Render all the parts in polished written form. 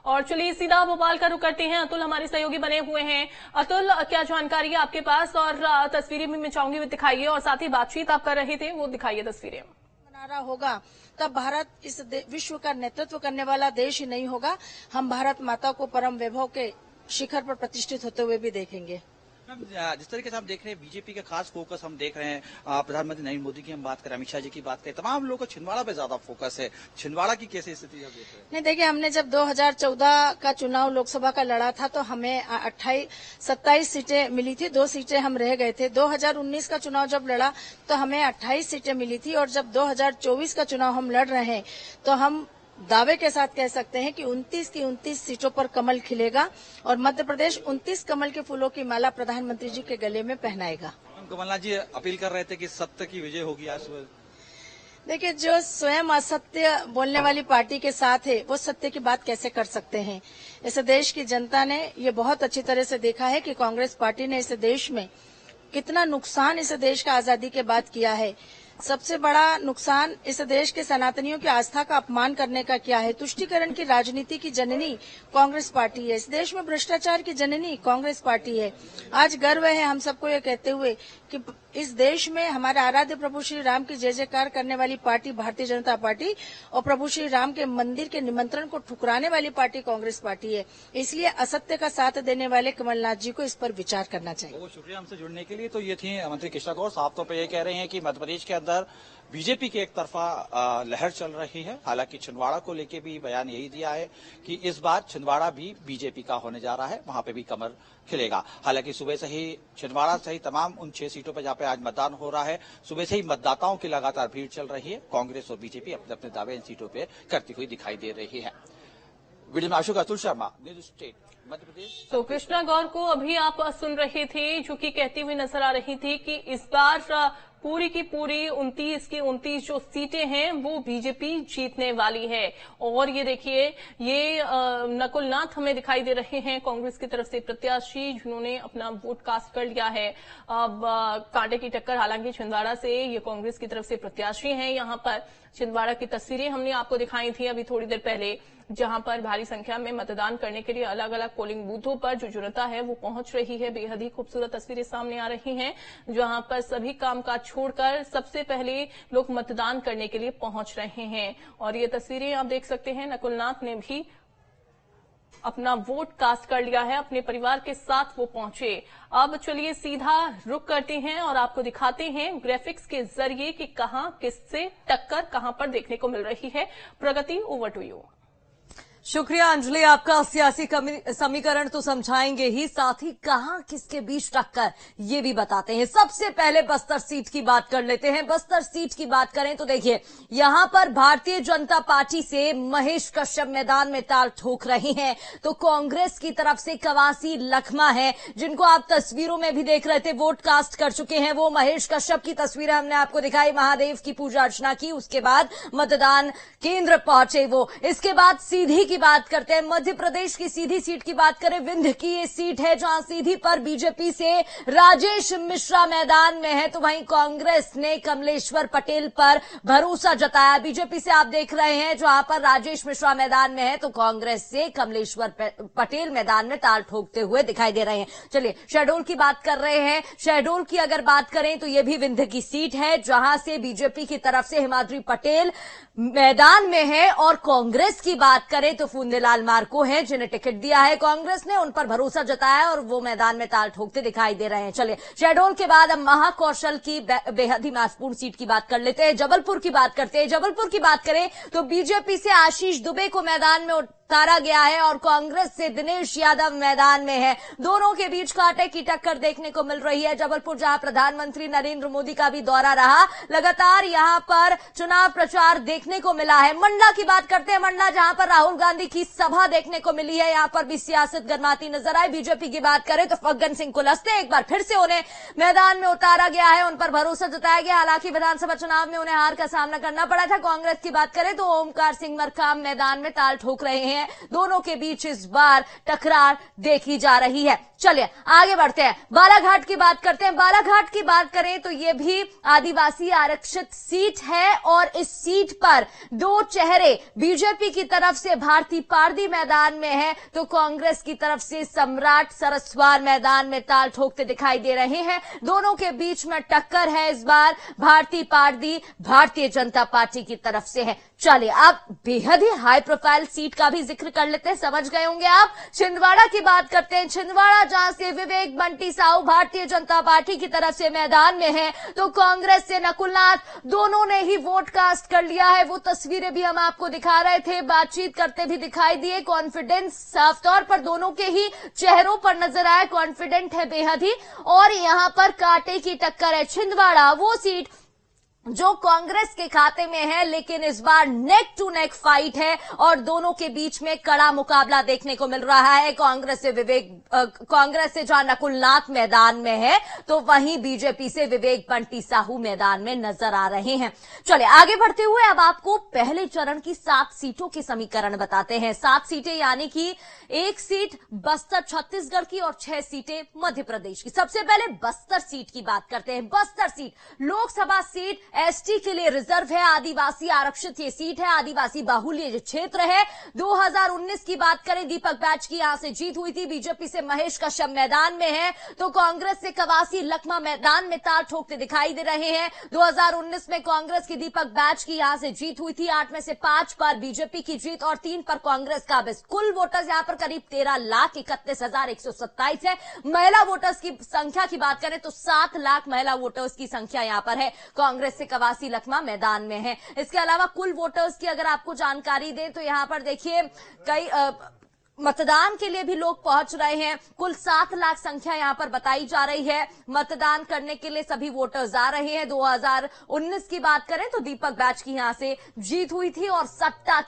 और चलिए सीधा भोपाल का रुख करते हैं। अतुल हमारे सहयोगी बने हुए हैं। अतुल, क्या जानकारी है आपके पास? और तस्वीरें भी मैं चाहूंगी वो दिखाइए, और साथ ही बातचीत आप कर रहे थे वो दिखाइए तस्वीरें। मना रहा होगा तब भारत इस विश्व का नेतृत्व करने वाला देश ही नहीं होगा। हम भारत माता को परम वैभव के शिखर पर प्रतिष्ठित होते हुए भी देखेंगे। जिस तरीके से हम देख रहे हैं बीजेपी का खास फोकस हम देख रहे हैं, प्रधानमंत्री नरेंद्र मोदी की हम बात करें, अमित शाह जी की बात करें, तमाम लोगों का छिंदवाड़ा पे ज्यादा फोकस है। छिंदवाड़ा की कैसी स्थिति आप देख रहे हैं? नहीं, देखिए, हमने जब 2014 का चुनाव लोकसभा का लड़ा था तो हमें 27 सीटें मिली थी, 2 सीटें हम रह गए थे। 2019 का चुनाव जब लड़ा तो हमें 28 सीटें मिली थी, और जब 2024 का चुनाव हम लड़ रहे हैं तो हम दावे के साथ कह सकते हैं कि 29 की 29 सीटों पर कमल खिलेगा, और मध्य प्रदेश 29 कमल के फूलों की माला प्रधानमंत्री जी के गले में पहनाएगा। कमलनाथ जी अपील कर रहे थे कि सत्य की विजय होगी आज सुबह। देखिए, जो स्वयं असत्य बोलने वाली पार्टी के साथ है वो सत्य की बात कैसे कर सकते हैं? इस देश की जनता ने ये बहुत अच्छी तरह से देखा है कि कांग्रेस पार्टी ने इस देश में कितना नुकसान इस देश का आजादी के बाद किया है। सबसे बड़ा नुकसान इस देश के सनातनियों की आस्था का अपमान करने का किया है। तुष्टीकरण की राजनीति की जननी कांग्रेस पार्टी है। इस देश में भ्रष्टाचार की जननी कांग्रेस पार्टी है। आज गर्व है हम सबको ये कहते हुए कि इस देश में हमारे आराध्य प्रभु श्री राम की जय जयकार करने वाली पार्टी भारतीय जनता पार्टी, और प्रभु श्री राम के मंदिर के निमंत्रण को ठुकराने वाली पार्टी कांग्रेस पार्टी है। इसलिए असत्य का साथ देने वाले कमलनाथ जी को इस पर विचार करना चाहिए। बहुत शुक्रिया हमसे जुड़ने के लिए। तो ये थी मंत्री कृष्णा गौर, साफ तौर पर ये कह रहे हैं कि मध्य प्रदेश के अंदर बीजेपी की एक तरफा लहर चल रही है। हालांकि छिंदवाड़ा को लेके भी बयान यही दिया है कि इस बार छिंदवाड़ा भी बीजेपी का होने जा रहा है, वहां पे भी कमल खिलेगा। हालांकि सुबह से ही छिंदवाड़ा सही तमाम उन 6 सीटों पर जहां पे आज मतदान हो रहा है, सुबह से ही मतदाताओं की लगातार भीड़ चल रही है। कांग्रेस और बीजेपी अपने अपने दावे इन सीटों पर करती हुई दिखाई दे रही है। वीडियो में अशोक अतुल शर्मा, न्यूज स्टेट मध्य प्रदेश। तो कृष्णा गौर को अभी आप सुन रहे थे, जो कि कहती हुई नजर आ रही थी कि इस बार पूरी की पूरी 29 की 29 जो सीटें हैं वो बीजेपी जीतने वाली है। और ये देखिए, ये नकुल नाथ हमें दिखाई दे रहे हैं कांग्रेस की तरफ से प्रत्याशी, जिन्होंने अपना वोट कास्ट कर लिया है। अब कांटे की टक्कर हालांकि छिंदवाड़ा से ये कांग्रेस की तरफ से प्रत्याशी हैं। यहाँ पर छिंदवाड़ा की तस्वीरें हमने आपको दिखाई थी अभी थोड़ी देर पहले, जहां पर भारी संख्या में मतदान करने के लिए अलग अलग पोलिंग बूथों पर जो जनता है वो पहुंच रही है। बेहद ही खूबसूरत तस्वीरें सामने आ रही हैं, जहां पर सभी कामकाज छोड़कर सबसे पहले लोग मतदान करने के लिए पहुंच रहे हैं। और ये तस्वीरें आप देख सकते हैं, नकुल नाथ ने भी अपना वोट कास्ट कर लिया है, अपने परिवार के साथ वो पहुंचे। अब चलिए सीधा रुक करते हैं और आपको दिखाते हैं ग्राफिक्स के जरिए कि कहां किससे टक्कर कहां पर देखने को मिल रही है। प्रगति, ओवर टू यू। शुक्रिया अंजलि, आपका सियासी समीकरण तो समझाएंगे ही, साथ ही कहां किसके बीच टक्कर ये भी बताते हैं। सबसे पहले बस्तर सीट की बात कर लेते हैं। बस्तर सीट की बात करें तो देखिए, यहां पर भारतीय जनता पार्टी से महेश कश्यप मैदान में ताल ठोक रही हैं, तो कांग्रेस की तरफ से कवासी लखमा है, जिनको आप तस्वीरों में भी देख रहे थे, वोट कास्ट कर चुके हैं। वो महेश कश्यप की तस्वीरें हमने आपको दिखाई, महादेव की पूजा अर्चना की, उसके बाद मतदान केंद्र पहुंचे वो। इसके बाद सीधी की बात करते हैं, मध्य प्रदेश की सीधी सीट की बात करें, विंध्य की ये सीट है जहां सीधी पर बीजेपी से राजेश मिश्रा मैदान में है, तो वहीं कांग्रेस ने कमलेश्वर पटेल पर भरोसा जताया। बीजेपी से आप देख रहे हैं जहां पर राजेश मिश्रा मैदान में है, तो कांग्रेस से कमलेश्वर पटेल मैदान में ताल ठोकते हुए दिखाई दे रहे हैं। चलिए शहडोल की बात कर रहे हैं। शहडोल की अगर बात करें तो यह भी विंध्य की सीट है, जहां से बीजेपी की तरफ से हिमाद्री पटेल मैदान में है, और कांग्रेस की बात करें तो फूंदेलाल मार्को हैं, जिन्हें टिकट दिया है कांग्रेस ने, उन पर भरोसा जताया और वो मैदान में ताल ठोकते दिखाई दे रहे हैं। चलिए शहडोल के बाद अब महाकौशल की बेहद ही महत्वपूर्ण सीट की बात कर लेते हैं, जबलपुर की बात करते हैं। जबलपुर की बात करें तो बीजेपी से आशीष दुबे को मैदान में उतारा गया है और कांग्रेस से दिनेश यादव मैदान में है। दोनों के बीच कांटे की टक्कर देखने को मिल रही है। जबलपुर जहां प्रधानमंत्री नरेंद्र मोदी का भी दौरा रहा, लगातार यहां पर चुनाव प्रचार देखने को मिला है। मंडला की बात करते हैं, मंडला जहां पर राहुल गांधी की सभा देखने को मिली है, यहां पर भी सियासत गरमाती नजर आई। बीजेपी की बात करें तो फग्गन सिंह कुलस्ते एक बार फिर से उन्हें मैदान में उतारा गया है, उन पर भरोसा जताया गया। हालांकि विधानसभा चुनाव में उन्हें हार का सामना करना पड़ा था। कांग्रेस की बात करें तो ओमकार सिंह मरकाम मैदान में ताल ठोक रहे हैं। हैं, दोनों के बीच इस बार टकरार देखी जा रही है। चलिए आगे बढ़ते हैं, बालाघाट की बात करते हैं। बालाघाट की बात करें तो यह भी आदिवासी आरक्षित सीट है और इस सीट पर दो चेहरे, बीजेपी की तरफ से भारती पारदी मैदान में है तो कांग्रेस की तरफ से सम्राट सरस्वार मैदान में ताल ठोकते दिखाई दे रहे हैं। दोनों के बीच में टक्कर है इस बार भारती पारदी भारतीय जनता पार्टी की तरफ से है। चलिए अब बेहद ही हाई प्रोफाइल सीट का भी जिक्र कर लेते हैं, समझ गए होंगे आप। छिंदवाड़ा की बात करते हैं। छिंदवाड़ा जहां से विवेक बंटी साहू भारतीय जनता पार्टी की तरफ से मैदान में है तो कांग्रेस से नकुलनाथ, दोनों ने ही वोट कास्ट कर लिया है। वो तस्वीरें भी हम आपको दिखा रहे थे, बातचीत करते भी दिखाई दिए। कॉन्फिडेंस साफ तौर पर दोनों के ही चेहरों पर नजर आया, कॉन्फिडेंट है बेहद ही। और यहां पर कांटे की टक्कर है। छिंदवाड़ा वो सीट जो कांग्रेस के खाते में है, लेकिन इस बार नेक टू नेक फाइट है और दोनों के बीच में कड़ा मुकाबला देखने को मिल रहा है। कांग्रेस से जहां नकुलनाथ मैदान में है तो वहीं बीजेपी से विवेक बंटी साहू मैदान में नजर आ रहे हैं। चलिए आगे बढ़ते हुए अब आपको पहले चरण की 7 सीटों के समीकरण बताते हैं। 7 सीटें यानी कि 1 सीट बस्तर छत्तीसगढ़ की और 6 सीटें मध्य प्रदेश की। सबसे पहले बस्तर सीट की बात करते हैं। Bastar seat Lok Sabha seat ST के लिए रिजर्व है, आदिवासी आरक्षित ये सीट है, आदिवासी बाहुल्य क्षेत्र है। 2019 की बात करें, दीपक बैच की यहां से जीत हुई थी। बीजेपी से महेश कश्यप मैदान में है तो कांग्रेस से कवासी लखमा मैदान में ताल ठोकते दिखाई दे रहे हैं। 2019 में कांग्रेस की दीपक बैच की यहां से जीत हुई थी। 8 में से 5 पर बीजेपी की जीत और 3 पर कांग्रेस का। बस कुल वोटर्स यहां पर करीब 13,31,127 है। महिला वोटर्स की संख्या की बात करें तो 7 लाख महिला वोटर्स की संख्या यहां पर है। कांग्रेस कवासी लखमा मैदान में है। इसके अलावा कुल वोटर्स की अगर आपको जानकारी दें तो यहां पर देखिए कई मतदान के लिए भी लोग पहुंच रहे हैं। कुल 7 लाख संख्या यहां पर बताई जा रही है। मतदान करने के लिए सभी वोटर्स आ रहे हैं। 2019 की बात करें तो दीपक बैच की यहां से जीत हुई थी और सत्ता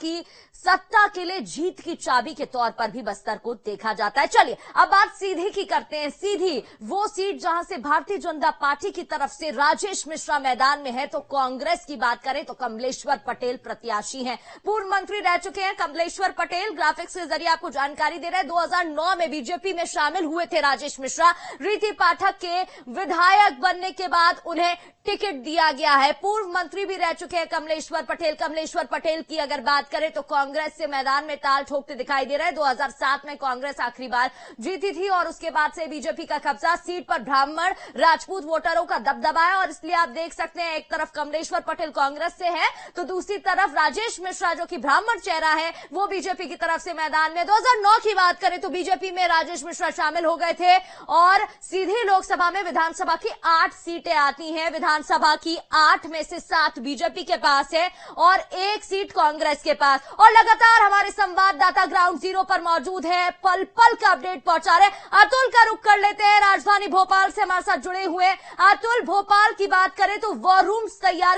के लिए जीत की चाबी के तौर पर भी बस्तर को देखा जाता है। चलिए अब बात सीधी की करते हैं। सीधी वो सीट जहां से भारतीय जनता पार्टी की तरफ से राजेश मिश्रा मैदान में है तो कांग्रेस की बात करें तो कमलेश्वर पटेल प्रत्याशी हैं। पूर्व मंत्री रह चुके हैं कमलेश्वर पटेल। ग्राफिक्स के जरिए आपको जानकारी दे रहे हैं। 2009 में बीजेपी में शामिल हुए थे राजेश मिश्रा। रीति पाठक के विधायक बनने के बाद उन्हें टिकट दिया गया है। पूर्व मंत्री भी रह चुके हैं कमलेश्वर पटेल। कमलेश्वर पटेल की अगर बात करें तो कांग्रेस से मैदान में ताल ठोकते दिखाई दे रहे हैं। 2007 में कांग्रेस आखिरी बार जीती थी और उसके बाद से बीजेपी का कब्जा। सीट पर ब्राह्मण राजपूत वोटरों का दबदबा है और इसलिए आप देख सकते हैं एक तरफ कमलेश्वर पटेल कांग्रेस से है तो दूसरी तरफ राजेश मिश्रा जो कि ब्राह्मण चेहरा है वो बीजेपी की तरफ से मैदान में। 2009 की बात करें तो बीजेपी में राजेश मिश्रा शामिल हो गए थे और सीधी लोकसभा में विधानसभा की 8 सीटें आती हैं। विधानसभा की 8 में से 7 बीजेपी के पास है और 1 सीट कांग्रेस के पास। और लगातार हमारे संवाददाता ग्राउंड जीरो पर मौजूद है, पल पल का अपडेट पहुंचा रहे। अतुल का रुख कर लेते हैं, राजधानी भोपाल से हमारे साथ जुड़े हुए। अतुल, भोपाल की बात करें तो वॉर रूम्स तैयार